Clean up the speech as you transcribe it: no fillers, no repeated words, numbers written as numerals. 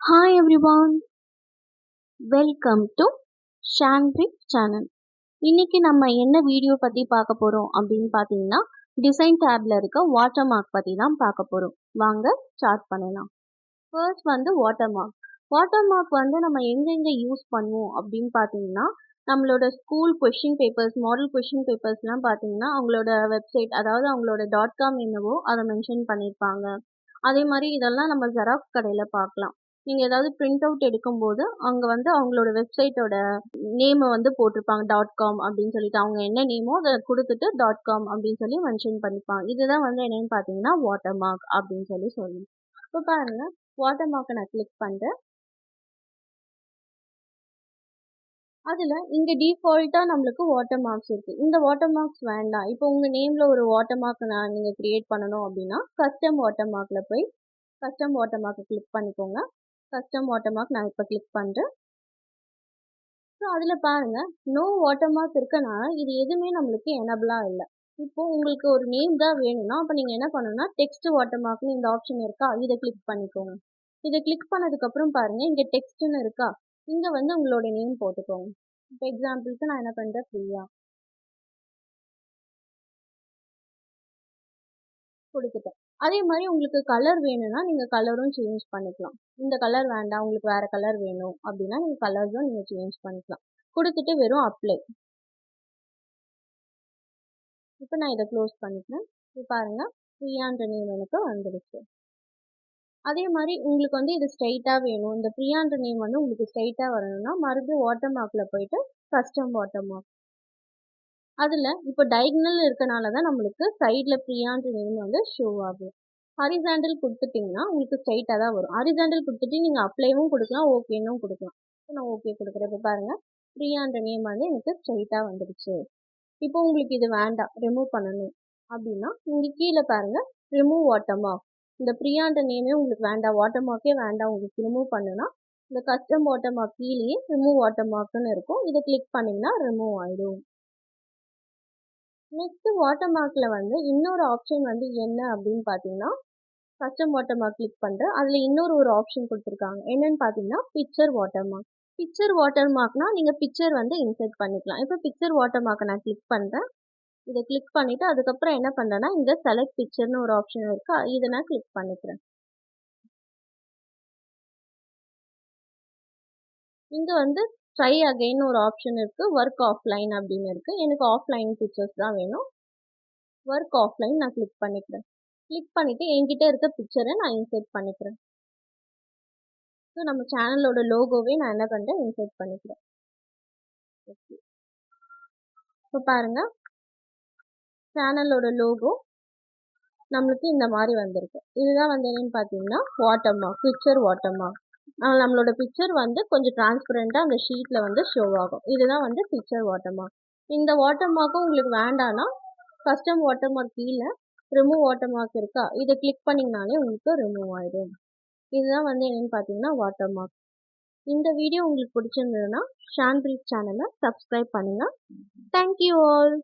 Hi everyone, welcome to Shanbrik channel. இன்னைக்கு நம்ம என்ன வீடியோ பத்தி பார்க்க போறோம் அப்படின்னு பார்த்தீங்கன்னா டிசைன் டேப்ல இருக்க வாட்டர் மார்க் பத்தி தான் பார்க்க போறோம். வாங்க ஸ்டார்ட் பண்ணலாம். ஃபர்ஸ்ட் வந்து வாட்டர் மார்க். வாட்டர் மார்க் வந்து நம்ம எங்கெங்க யூஸ் பண்ணுவோம் அப்படின்னு பார்த்தீங்கன்னா நம்மளோட school question papers, model question பேப்பர்ஸ்லாம் பார்த்தீங்கன்னா அவங்களோட வெப்சைட், அதாவது அவங்களோட .com என்னவோ அதை மென்ஷன் பண்ணியிருப்பாங்க. அதே மாதிரி இதெல்லாம் நம்ம ஜெராக்ஸ் கடையில் பார்க்கலாம். நீங்கள் ஏதாவது பிரிண்ட் அவுட் எடுக்கும்போது அங்கே வந்து அவங்களோட வெப்சைட்டோட நேமை வந்து போட்டிருப்பாங்க .com அப்படின்னு சொல்லிட்டு, அவங்க என்ன நேமோ அதை கொடுத்துட்டு .com அப்படின்னு சொல்லி மென்ஷன் பண்ணிப்பாங்க. இதுதான் வந்து என்னன்னு பார்த்தீங்கன்னா வாட்டர் மார்க் அப்படின்னு சொல்லி சொல்லணும். இப்போ பாருங்க, வாட்டர் மார்க்கை நான் கிளிக் பண்ணுறேன். அதில் இங்கே டிஃபால்ட்டாக நம்மளுக்கு வாட்டர் மார்க்ஸ் இருக்குது. இந்த வாட்டர் மார்க்ஸ் வேண்டாம், இப்போ உங்கள் நேமில் ஒரு வாட்டர் மார்க் நீங்கள் க்ரியேட் பண்ணணும் அப்படின்னா கஸ்டம் வாட்டர் மார்க்கில் போய் கஸ்டம் வாட்டர் மார்க்கை கிளிக் பண்ணிக்கோங்க. கஸ்டம் வாட்டர் மார்க் நான் இப்போ கிளிக் பண்ணுறேன். ஸோ அதில் பாருங்கள், நோ வாட்டர் மார்க் இருக்கனால இது எதுவுமே நம்மளுக்கு எனபிளாக இல்லை. இப்போது உங்களுக்கு ஒரு நேம் தான் வேணும்னா அப்போ நீங்கள் என்ன பண்ணணும்னா டெக்ஸ்ட் வாட்டர் மார்க்னு இந்த ஆப்ஷன் இருக்கா, இதை கிளிக் பண்ணிக்கோங்க. இதை கிளிக் பண்ணதுக்கப்புறம் பாருங்கள், இங்கே டெக்ஸ்ட்னு இருக்கா, இங்கே வந்து உங்களோட நேம் போட்டுக்கோங்க. இப்போ எக்ஸாம்பிளுக்கு நான் என்ன பண்ணுறேன், பிரியா கொடுத்துட்டேன். அதே மாதிரி உங்களுக்கு கலர் வேணும்னா நீங்கள் கலரும் சேஞ்ச் பண்ணிக்கலாம். இந்த கலர் வேண்டாம், உங்களுக்கு வேறு கலர் வேணும் அப்படின்னா நீங்கள் கலர்ஸும் நீங்கள் சேஞ்ச் பண்ணிக்கலாம். கொடுத்துட்டு வெறும் அப்ளை. இப்போ நான் இதை க்ளோஸ் பண்ணிக்கிறேன். இப்போ பாருங்கள், பிரியான்ற நேம் எனக்கு வந்துடுச்சு. அதே மாதிரி உங்களுக்கு வந்து இது ஸ்ட்ரைட்டாக வேணும், இந்த பிரியான்ற நேம் வந்து உங்களுக்கு ஸ்ட்ரைட்டாக வரணும்னா மறுபடியும் வாட்டர் மார்க்கில் போயிட்டு கஸ்டம் வாட்டர் மார்க். அதில் இப்போ டயகனல் இருக்கனால தான் நம்மளுக்கு சைடில் பிரியான்ற நேம் வந்து ஷோ ஆகும். ஹரிசாண்டல் கொடுத்துட்டிங்கன்னா உங்களுக்கு ஸ்ட்ரைட்டாக தான் வரும். ஹரிசாண்டல் கொடுத்துட்டு நீங்கள் அப்ளைவும் கொடுக்கலாம், ஓகேனும் கொடுக்கலாம். இப்போ நான் ஓகே கொடுக்குறேன். இப்போ பாருங்கள், பிரியான்ற நேம் வந்து எனக்கு ஸ்ட்ரைட்டாக வந்துடுச்சு. இப்போ உங்களுக்கு இது வேண்டாம், ரிமூவ் பண்ணணும் அப்படின்னா இங்கே கீழே பாருங்கள், ரிமூவ் வாட்டர் மார்க். இந்த பிரியான்ற நேமே உங்களுக்கு வேண்டாம், வாட்டர் மார்க்கே வேண்டாம், உங்களுக்கு ரிமூவ் பண்ணுன்னா இந்த கஸ்டம் வாட்டர் மார்க் கீழேயே ரிமூவ் வாட்டர் மார்க்னு இருக்கும். இதை கிளிக் பண்ணிங்கன்னா ரிமூவ் ஆகிடும். நெக்ஸ்ட் வாட்டர் மார்க்கில் வந்து இன்னொரு ஆப்ஷன் வந்து என்ன அப்படின்னு பார்த்தீங்கன்னா, கஸ்டம் வாட்டர் மார்க் கிளிக் பண்ணுறேன். அதில் இன்னொரு ஒரு ஆப்ஷன் கொடுத்துருக்காங்க. என்னன்னு பார்த்தீங்கன்னா பிக்சர் வாட்டர் மார்க். பிக்சர் வாட்டர் மார்க்னா நீங்கள் பிக்சர் வந்து இன்சர்ட் பண்ணிக்கலாம். இப்போ பிக்சர் வாட்டர் மார்க்கை நான் கிளிக் பண்ணுறேன். இதை கிளிக் பண்ணிவிட்டு அதுக்கப்புறம் என்ன பண்ணுறேன்னா இங்கே செலக்ட் பிக்சர்னு ஒரு ஆப்ஷன் இருக்குது, இதை நான் கிளிக் பண்ணிக்கிறேன். இங்கே வந்து ட்ரை அகைன் ஒரு ஆப்ஷன் இருக்குது, ஒர்க் ஆஃப்லைன் அப்படின்னு இருக்குது. எனக்கு ஆஃப்லைன் பிக்சர்ஸ் தான் வேணும். ஒர்க் ஆஃப்லைன் நான் கிளிக் பண்ணிக்கிறேன். கிளிக் பண்ணிவிட்டு என்கிட்ட இருக்க பிக்சரை நான் இன்சர்ட் பண்ணிக்கிறேன். ஸோ நம்ம சேனலோட லோகோவே நான் என்ன பண்ணுறேன், இன்சர்ட் பண்ணிக்கிறேன். ஓகே, இப்போ பாருங்கள், சேனலோட லோகோ நம்மளுக்கு இந்த மாதிரி வந்திருக்கு. இதுதான் வந்து என்னன்னு பார்த்தீங்கன்னா water mark, picture water mark. நம்மளோட பிக்சர் வந்து கொஞ்சம் டிரான்ஸ்பரண்டாக அந்த ஷீட்டில் வந்து ஷோ ஆகும். இதுதான் வந்து பிக்சர் வாட்டர் மார்க். இந்த வாட்டர் மார்க்கும் உங்களுக்கு வேண்டாம்னா கஸ்டம் வாட்டர் மார்க் கீழே ரிமூவ் வாட்டர் மார்க் இருக்கா, இதை கிளிக் பண்ணிங்கனாலே உங்களுக்கு ரிமூவ் ஆகிடும். இதுதான் வந்து என்னென்னு பார்த்தீங்கன்னா வாட்டர் மார்க். இந்த வீடியோ உங்களுக்கு பிடிச்சிருந்ததுன்னா ஷான்பிரிக் சேனலை சப்ஸ்கிரைப் பண்ணுங்கள். Thank you all.